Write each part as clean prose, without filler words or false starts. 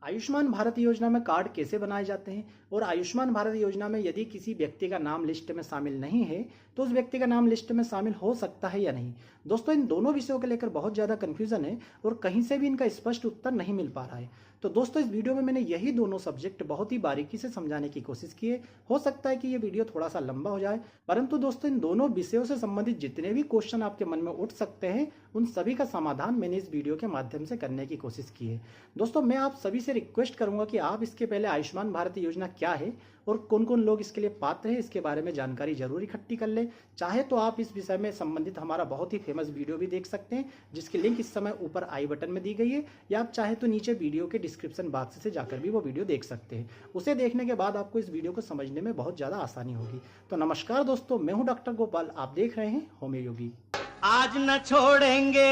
आयुष्मान भारत योजना में कार्ड कैसे बनाए जाते हैं और आयुष्मान भारत योजना में यदि किसी व्यक्ति का नाम लिस्ट में शामिल नहीं है तो उस व्यक्ति का नाम लिस्ट में शामिल हो सकता है या नहीं। दोस्तों, इन दोनों विषयों को लेकर बहुत ज़्यादा कन्फ्यूजन है और कहीं से भी इनका स्पष्ट उत्तर नहीं मिल पा रहा है। तो दोस्तों, इस वीडियो में मैंने यही दोनों सब्जेक्ट बहुत ही बारीकी से समझाने की कोशिश की है। हो सकता है कि ये वीडियो थोड़ा सा लंबा हो जाए, परंतु दोस्तों, इन दोनों विषयों से संबंधित जितने भी क्वेश्चन आपके मन में उठ सकते हैं उन सभी का समाधान मैंने इस वीडियो के माध्यम से करने की कोशिश की है। दोस्तों, मैं आप सभी से रिक्वेस्ट करूंगा कि आप इसके पहले आयुष्मान भारत योजना क्या है और कौन कौन लोग इसके लिए पात्र है इसके बारे में जानकारी जरूर इकट्ठी कर ले। चाहे तो आप इस विषय में संबंधित हमारा बहुत ही फेमस वीडियो भी देख सकते हैं जिसकी लिंक इस समय ऊपर आई बटन में दी गई है, या आप चाहे तो नीचे वीडियो के डिस्क्रिप्शन बॉक्स से जाकर भी वो वीडियो देख सकते हैं। उसे देखने के बाद आपको इस वीडियो को समझने में बहुत ज्यादा आसानी होगी। तो नमस्कार दोस्तों, मैं हूं डॉक्टर गोपाल, आप देख रहे हैं होमियो योगी। आज न छोड़ेंगे।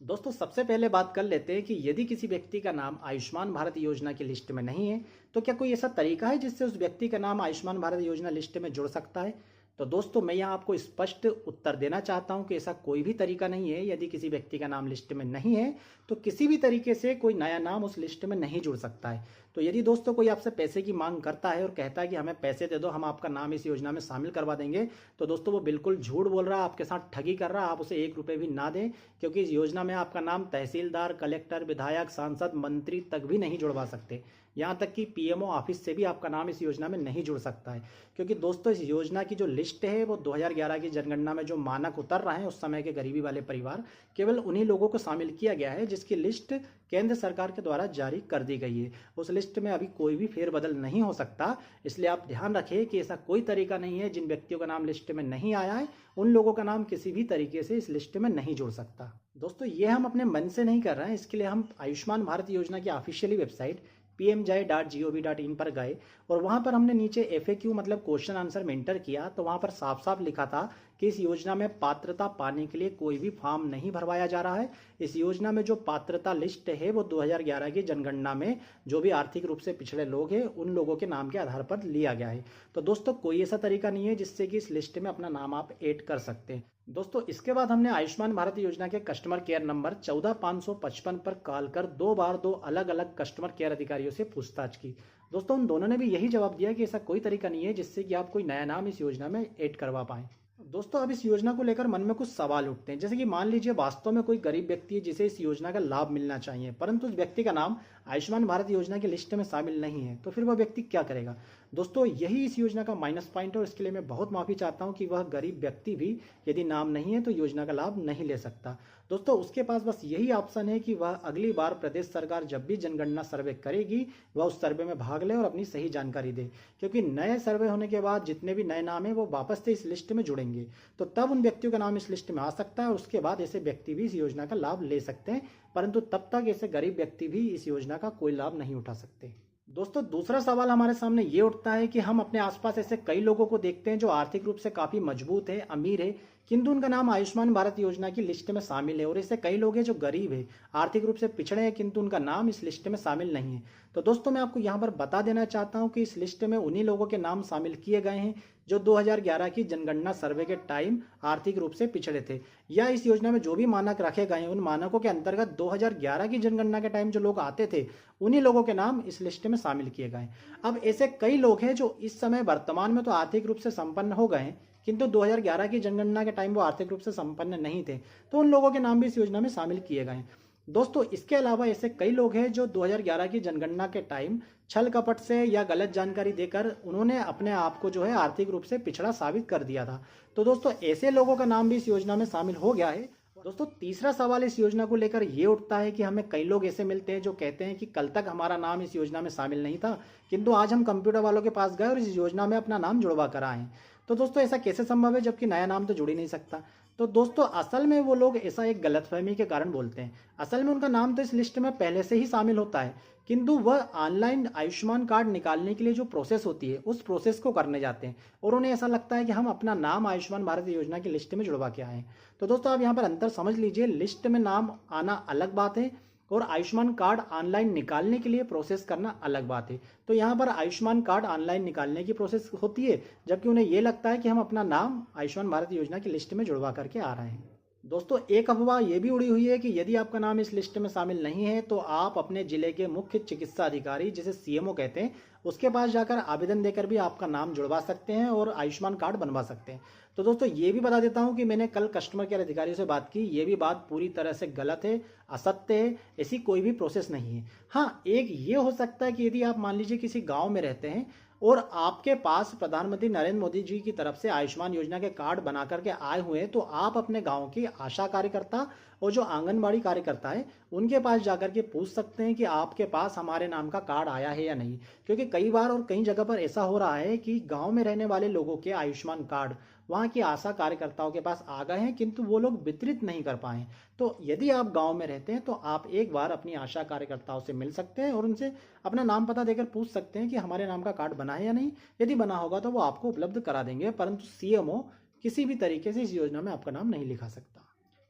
दोस्तों, सबसे पहले बात कर लेते हैं कि यदि किसी व्यक्ति का नाम आयुष्मान भारत योजना की लिस्ट में नहीं है तो क्या कोई ऐसा तरीका है जिससे उस व्यक्ति का नाम आयुष्मान भारत योजना लिस्ट में जुड़ सकता है। तो दोस्तों, मैं यहाँ आपको स्पष्ट उत्तर देना चाहता हूँ कि ऐसा कोई भी तरीका नहीं है। यदि किसी व्यक्ति का नाम लिस्ट में नहीं है तो किसी भी तरीके से कोई नया नाम उस लिस्ट में नहीं जुड़ सकता है। तो यदि दोस्तों कोई आपसे पैसे की मांग करता है और कहता है कि हमें पैसे दे दो, हम आपका नाम इस योजना में शामिल करवा देंगे, तो दोस्तों वो बिल्कुल झूठ बोल रहा है, आपके साथ ठगी कर रहा है। आप उसे 1 रुपये भी ना दें, क्योंकि इस योजना में आपका नाम तहसीलदार, कलेक्टर, विधायक, सांसद, मंत्री तक भी नहीं जुड़वा सकते। यहाँ तक कि पीएमओ ऑफिस से भी आपका नाम इस योजना में नहीं जुड़ सकता है, क्योंकि दोस्तों इस योजना की जो लिस्ट है वो 2011 की जनगणना में जो मानक उतर रहे हैं उस समय के गरीबी वाले परिवार, केवल उन्हीं लोगों को शामिल किया गया है जिसकी लिस्ट केंद्र सरकार के द्वारा जारी कर दी गई है। उस लिस्ट में अभी कोई भी फेरबदल नहीं हो सकता। इसलिए आप ध्यान रखें कि ऐसा कोई तरीका नहीं है, जिन व्यक्तियों का नाम लिस्ट में नहीं आया है उन लोगों का नाम किसी भी तरीके से इस लिस्ट में नहीं जुड़ सकता। दोस्तों, ये हम अपने मन से नहीं कर रहे हैं, इसके लिए हम आयुष्मान भारत योजना की ऑफिशियली वेबसाइट pmjai.gov.in पर गए और वहां पर हमने नीचे FAQ मतलब क्वेश्चन आंसर में एंटर किया तो वहां पर साफ साफ लिखा था कि इस योजना में पात्रता पाने के लिए कोई भी फॉर्म नहीं भरवाया जा रहा है। इस योजना में जो पात्रता लिस्ट है वो 2011 की जनगणना में जो भी आर्थिक रूप से पिछड़े लोग हैं उन लोगों के नाम के आधार पर लिया गया है। तो दोस्तों, कोई ऐसा तरीका नहीं है जिससे कि इस लिस्ट में अपना नाम आप ऐड कर सकते हैं। दोस्तों, इसके बाद हमने आयुष्मान भारत योजना के कस्टमर केयर नंबर 14555 पर कॉल कर 2 बार 2 अलग अलग कस्टमर केयर अधिकारियों से पूछताछ की। दोस्तों, उन दोनों ने भी यही जवाब दिया कि ऐसा कोई तरीका नहीं है जिससे कि आप कोई नया नाम इस योजना में ऐड करवा पाएं। दोस्तों, अब इस योजना को लेकर मन में कुछ सवाल उठते हैं, जैसे कि मान लीजिए वास्तव में कोई गरीब व्यक्ति है जिसे इस योजना का लाभ मिलना चाहिए, परंतु उस व्यक्ति का नाम आयुष्मान भारत योजना की लिस्ट में शामिल नहीं है, तो फिर वह व्यक्ति क्या करेगा। दोस्तों, यही इस योजना का माइनस पॉइंट है और इसके लिए मैं बहुत माफी चाहता हूं कि वह गरीब व्यक्ति भी यदि नाम नहीं है तो योजना का लाभ नहीं ले सकता। दोस्तों, उसके पास बस यही ऑप्शन है कि वह अगली बार प्रदेश सरकार जब भी जनगणना सर्वे करेगी वह उस सर्वे में भाग ले और अपनी सही जानकारी दे, क्योंकि नए सर्वे होने के बाद जितने भी नए नाम है वो वापस से इस लिस्ट में जुड़ेंगे, तो तब उन व्यक्तियों का नाम इस लिस्ट में आ सकता है और उसके बाद ऐसे व्यक्ति भी इस योजना का लाभ ले सकते हैं, परंतु तब तक ऐसे गरीब व्यक्ति भी इस योजना का कोई लाभ नहीं उठा सकते। दोस्तों, दूसरा सवाल हमारे सामने ये उठता है कि हम अपने आसपास ऐसे कई लोगों को देखते हैं जो आर्थिक रूप से काफी मजबूत है, अमीर है, किंतु उनका नाम आयुष्मान भारत योजना की लिस्ट में शामिल है, और ऐसे कई लोग हैं जो गरीब है, आर्थिक रूप से पिछड़े हैं, किंतु उनका नाम इस लिस्ट में शामिल नहीं है। तो दोस्तों, मैं आपको यहाँ पर बता देना चाहता हूँ कि इस लिस्ट में उन्हीं लोगों के नाम शामिल किए गए हैं जो 2011 की जनगणना सर्वे के टाइम आर्थिक रूप से पिछड़े थे, या इस योजना में जो भी मानक रखे गए हैं उन मानकों के अंतर्गत 2011 की जनगणना के टाइम जो लोग आते थे उन्हीं लोगों के नाम इस लिस्ट में शामिल किए गए। अब ऐसे कई लोग हैं जो इस समय वर्तमान में तो आर्थिक रूप से संपन्न हो गए हैं, किंतु 2011 की जनगणना के टाइम वो आर्थिक रूप से संपन्न नहीं थे, तो उन लोगों के नाम भी इस योजना में शामिल किए गए हैं। दोस्तों, इसके अलावा ऐसे कई लोग हैं जो 2011 की जनगणना के टाइम छल कपट से या गलत जानकारी देकर उन्होंने अपने आप को जो है आर्थिक रूप से पिछड़ा साबित कर दिया था। तो दोस्तों, ऐसे लोगों का नाम भी इस योजना में शामिल हो गया है। दोस्तों, तीसरा सवाल इस योजना को लेकर ये उठता है कि हमें कई लोग ऐसे मिलते हैं जो कहते हैं कि कल तक हमारा नाम इस योजना में शामिल नहीं था, किंतु आज हम कंप्यूटर वालों के पास गए और इस योजना में अपना नाम जुड़वा कर आए हैं। तो दोस्तों, ऐसा कैसे संभव है जबकि नया नाम तो जुड़ ही नहीं सकता। तो दोस्तों, असल में वो लोग ऐसा एक गलतफहमी के कारण बोलते हैं। असल में उनका नाम तो इस लिस्ट में पहले से ही शामिल होता है, किंतु वह ऑनलाइन आयुष्मान कार्ड निकालने के लिए जो प्रोसेस होती है उस प्रोसेस को करने जाते हैं और उन्हें ऐसा लगता है कि हम अपना नाम आयुष्मान भारत योजना की लिस्ट में जुड़वा के आए हैं। तो दोस्तों, आप यहाँ पर अंतर समझ लीजिए, लिस्ट में नाम आना अलग बात है और आयुष्मान कार्ड ऑनलाइन निकालने के लिए प्रोसेस करना अलग बात है। तो यहाँ पर आयुष्मान कार्ड ऑनलाइन निकालने की प्रोसेस होती है, जबकि उन्हें ये लगता है कि हम अपना नाम आयुष्मान भारत योजना की लिस्ट में जुड़वा करके आ रहे हैं। दोस्तों एक अफवाह ये भी उड़ी हुई है कि यदि आपका नाम इस लिस्ट में शामिल नहीं है तो आप अपने जिले के मुख्य चिकित्सा अधिकारी जिसे सीएमओ कहते हैं उसके पास जाकर आवेदन देकर भी आपका नाम जुड़वा सकते हैं और आयुष्मान कार्ड बनवा सकते हैं। तो दोस्तों ये भी बता देता हूं कि मैंने कल कस्टमर केयर अधिकारियों से बात की, ये भी बात पूरी तरह से गलत है, असत्य है, ऐसी कोई भी प्रोसेस नहीं है। हाँ, एक ये हो सकता है कि यदि आप मान लीजिए किसी गाँव में रहते हैं और आपके पास प्रधानमंत्री नरेंद्र मोदी जी की तरफ से आयुष्मान योजना के कार्ड बना करके आए हुए हैं, तो आप अपने गांव की आशा कार्यकर्ता और जो आंगनबाड़ी कार्यकर्ता है उनके पास जाकर के पूछ सकते हैं कि आपके पास हमारे नाम का कार्ड आया है या नहीं। क्योंकि कई बार और कई जगह पर ऐसा हो रहा है कि गांव में रहने वाले लोगों के आयुष्मान कार्ड वहां की आशा कार्यकर्ताओं के पास आ गए हैं किंतु वो लोग वितरित नहीं कर पाए। तो यदि आप गांव में रहते हैं तो आप एक बार अपनी आशा कार्यकर्ताओं से मिल सकते हैं और उनसे अपना नाम पता देकर पूछ सकते हैं कि हमारे नाम का कार्ड बना है या नहीं। यदि बना होगा तो वो आपको उपलब्ध करा देंगे, परंतु सीएमओ किसी भी तरीके से इस योजना में आपका नाम नहीं लिखा सकता।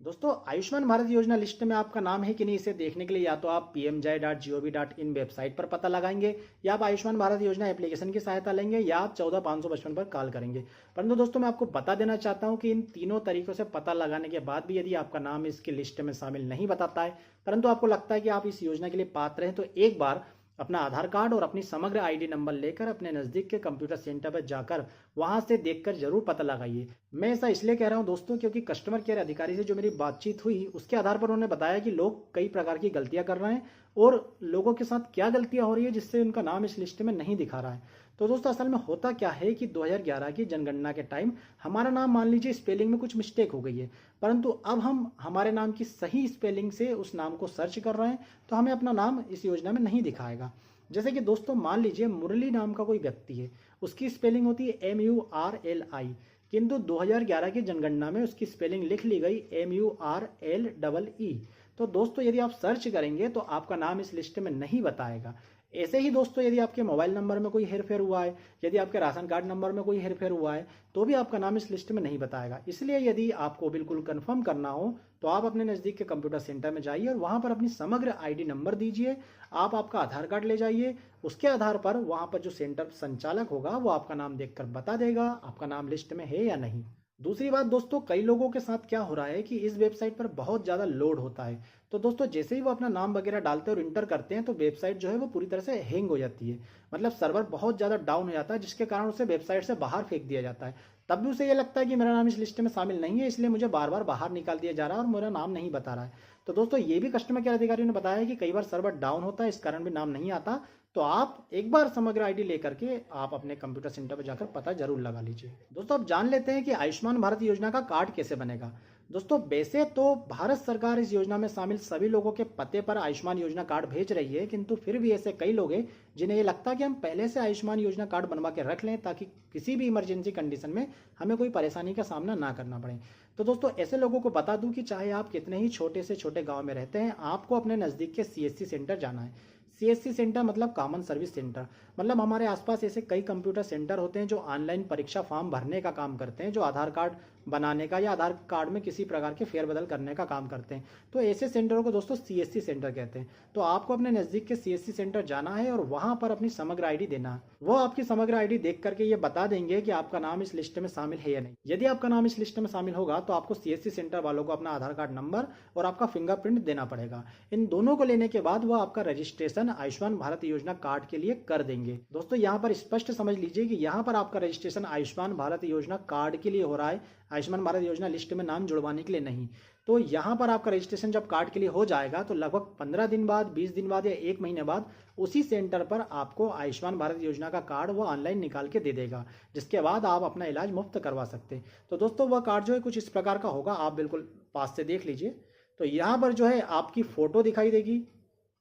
दोस्तों आयुष्मान भारत योजना लिस्ट में आपका नाम है कि नहीं इसे देखने के लिए या तो आप pmjai.gov.in वेबसाइट पर पता लगाएंगे या आप आयुष्मान भारत योजना एप्लीकेशन की सहायता लेंगे या आप 14 555 पर कॉल करेंगे। परंतु दोस्तों मैं आपको बता देना चाहता हूं कि इन तीनों तरीकों से पता लगाने के बाद भी यदि आपका नाम इसकी लिस्ट में शामिल नहीं बताता है परंतु आपको लगता है कि आप इस योजना के लिए पात्र हैं, तो एक बार अपना आधार कार्ड और अपनी समग्र आईडी नंबर लेकर अपने नज़दीक के कंप्यूटर सेंटर पर जाकर वहां से देखकर जरूर पता लगाइए। मैं ऐसा इसलिए कह रहा हूं दोस्तों क्योंकि कस्टमर केयर अधिकारी से जो मेरी बातचीत हुई उसके आधार पर उन्होंने बताया कि लोग कई प्रकार की गलतियां कर रहे हैं और लोगों के साथ क्या गलतियां हो रही है जिससे उनका नाम इस लिस्ट में नहीं दिखा रहा है। तो दोस्तों असल में होता क्या है कि 2011 की जनगणना के टाइम हमारा नाम मान लीजिए स्पेलिंग में कुछ मिस्टेक हो गई है, परंतु अब हम हमारे नाम की सही स्पेलिंग से उस नाम को सर्च कर रहे हैं तो हमें अपना नाम इस योजना में नहीं दिखाएगा। जैसे कि दोस्तों मान लीजिए मुरली नाम का कोई व्यक्ति है, उसकी स्पेलिंग होती है MURLI, किंतु 2011 की जनगणना में उसकी स्पेलिंग लिख ली गई MURLEE। तो दोस्तों यदि आप सर्च करेंगे तो आपका नाम इस लिस्ट में नहीं बताएगा। ऐसे ही दोस्तों यदि आपके मोबाइल नंबर में कोई हेरफेर हुआ है, यदि आपके राशन कार्ड नंबर में कोई हेरफेर हुआ है तो भी आपका नाम इस लिस्ट में नहीं बताएगा। इसलिए यदि आपको बिल्कुल कंफर्म करना हो तो आप अपने नज़दीक के कंप्यूटर सेंटर में जाइए और वहां पर अपनी समग्र आईडी नंबर दीजिए, आप आपका आधार कार्ड ले जाइए, उसके आधार पर वहां पर जो सेंटर संचालक होगा वो आपका नाम देखकर बता देगा आपका नाम लिस्ट में है या नहीं। दूसरी बात दोस्तों, कई लोगों के साथ क्या हो रहा है कि इस वेबसाइट पर बहुत ज़्यादा लोड होता है, तो दोस्तों जैसे ही वो अपना नाम वगैरह डालते हैं और इंटर करते हैं तो वेबसाइट जो है वो पूरी तरह से हैंग हो जाती है, मतलब सर्वर बहुत ज़्यादा डाउन हो जाता है जिसके कारण उसे वेबसाइट से बाहर फेंक दिया जाता है। तब भी उसे ये लगता है कि मेरा नाम इस लिस्ट में शामिल नहीं है इसलिए मुझे बार बार बाहर निकाल दिया जा रहा है और मेरा नाम नहीं बता रहा है। तो दोस्तों ये भी कस्टमर केयर अधिकारियों ने बताया कि कई बार सर्वर डाउन होता है, इस कारण भी नाम नहीं आता। तो आप एक बार समग्र आईडी लेकर के आप अपने कंप्यूटर सेंटर पर जाकर पता जरूर लगा लीजिए। दोस्तों अब जान लेते हैं कि आयुष्मान भारत योजना का कार्ड कैसे बनेगा। दोस्तों वैसे तो भारत सरकार इस योजना में शामिल सभी लोगों के पते पर आयुष्मान योजना कार्ड भेज रही है, किंतु फिर भी ऐसे कई लोग हैं जिन्हें ये लगता है कि हम पहले से आयुष्मान योजना कार्ड बनवा के रख लें ताकि किसी भी इमरजेंसी कंडीशन में हमें कोई परेशानी का सामना ना करना पड़े। तो दोस्तों ऐसे लोगों को बता दूं कि चाहे आप कितने ही छोटे से छोटे गाँव में रहते हैं, आपको अपने नज़दीक के CSC सेंटर जाना है। CSC सेंटर मतलब कॉमन सर्विस सेंटर, मतलब हमारे आसपास ऐसे कई कंप्यूटर सेंटर होते हैं जो ऑनलाइन परीक्षा फॉर्म भरने का काम करते हैं, जो आधार कार्ड बनाने का या आधार कार्ड में किसी प्रकार के फेरबदल करने का काम करते हैं। तो ऐसे सेंटरों को दोस्तों CSC सेंटर कहते हैं। तो आपको अपने नज़दीक के CSC सेंटर जाना है और वहां पर अपनी समग्र आईडी देना है। वो आपकी समग्र आईडी देख करके ये बता देंगे कि आपका नाम इस लिस्ट में शामिल है या नहीं। यदि आपका नाम इस लिस्ट में शामिल होगा तो आपको CSC सेंटर वालों को अपना आधार कार्ड नंबर और आपका फिंगरप्रिंट देना पड़ेगा। इन दोनों को लेने के बाद वो आपका रजिस्ट्रेशन आयुष्मान भारत योजना कार्ड के लिए कर देंगे। दोस्तों यहाँ पर स्पष्ट समझ लीजिए कि यहाँ पर आपका रजिस्ट्रेशन आयुष्मान भारत योजना कार्ड के लिए हो रहा है, आयुष्मान भारत योजना लिस्ट में नाम जुड़वाने के लिए नहीं। तो यहाँ पर आपका रजिस्ट्रेशन जब कार्ड के लिए हो जाएगा तो लगभग 15 दिन बाद, 20 दिन बाद या 1 महीने बाद उसी सेंटर पर आपको आयुष्मान भारत योजना का कार्ड वो ऑनलाइन निकाल के दे देगा, जिसके बाद आप अपना इलाज मुफ्त करवा सकते हैं। तो दोस्तों वह कार्ड जो है कुछ इस प्रकार का होगा, आप बिल्कुल पास से देख लीजिए। तो यहाँ पर जो है आपकी फ़ोटो दिखाई देगी,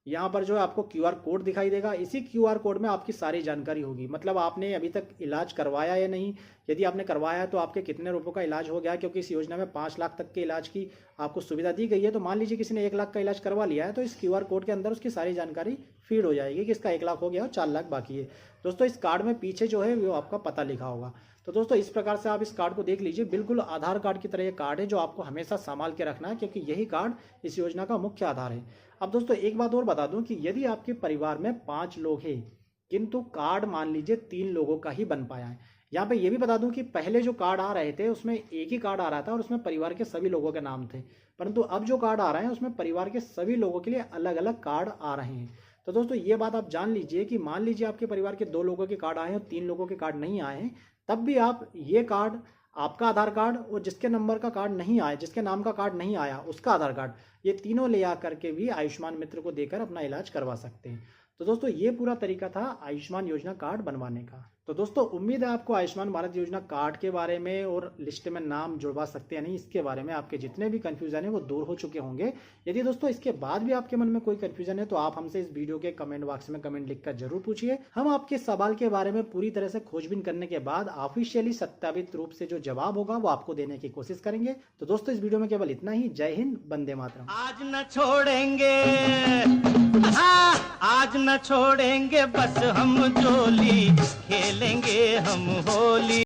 यहाँ पर जो है आपको QR कोड दिखाई देगा, इसी QR कोड में आपकी सारी जानकारी होगी, मतलब आपने अभी तक इलाज करवाया या नहीं, यदि आपने करवाया तो आपके कितने रुपयों का इलाज हो गया, क्योंकि इस योजना में 5 लाख तक के इलाज की आपको सुविधा दी गई है। तो मान लीजिए किसी ने 1 लाख का इलाज करवा लिया है तो इस QR कोड के अंदर उसकी सारी जानकारी फीड हो जाएगी कि इसका 1 लाख हो गया और 4 लाख बाकी है। दोस्तों इस कार्ड में पीछे जो है वो आपका पता लिखा होगा। तो दोस्तों इस प्रकार से आप इस कार्ड को देख लीजिए, बिल्कुल आधार कार्ड की तरह ये कार्ड है जो आपको हमेशा संभाल के रखना है, क्योंकि यही कार्ड इस योजना का मुख्य आधार है। अब दोस्तों एक बात और बता दूं कि यदि आपके परिवार में 5 लोग हैं किंतु कार्ड मान लीजिए 3 लोगों का ही बन पाया है, यहाँ पे ये भी बता दूं कि पहले जो कार्ड आ रहे थे उसमें एक ही कार्ड आ रहा था और उसमें परिवार के सभी लोगों के नाम थे, परंतु अब जो कार्ड आ रहे हैं उसमें परिवार के सभी लोगों के लिए अलग अलग कार्ड आ रहे हैं। तो दोस्तों ये बात आप जान लीजिए कि मान लीजिए आपके परिवार के 2 लोगों के कार्ड आए हैं और 3 लोगों के कार्ड नहीं आए हैं, तब भी आप ये कार्ड, आपका आधार कार्ड और जिसके नंबर का कार्ड नहीं आया, जिसके नाम का कार्ड नहीं आया उसका आधार कार्ड, ये तीनों ले आ करके भी आयुष्मान मित्र को देकर अपना इलाज करवा सकते हैं। तो दोस्तों ये पूरा तरीका था आयुष्मान योजना कार्ड बनवाने का। तो दोस्तों उम्मीद है आपको आयुष्मान भारत योजना कार्ड के बारे में और लिस्ट में नाम जुड़वा सकते हैं नहीं, इसके बारे में आपके जितने भी कंफ्यूजन है वो दूर हो चुके होंगे। यदि दोस्तों इसके बाद भी आपके मन में कोई कंफ्यूजन है तो आप हमसे इस वीडियो के कमेंट बॉक्स में कमेंट लिखकर जरूर पूछिए। हम आपके सवाल के बारे में पूरी तरह से खोजबीन करने के बाद ऑफिशियली सत्यापित रूप से जो जवाब होगा वो आपको देने की कोशिश करेंगे। तो दोस्तों इस वीडियो में केवल इतना ही। जय हिंद, वंदे मातरम। आज न छोड़ेंगे, हाँ, आज न छोड़ेंगे, बस हम जोली खेलेंगे हम होली।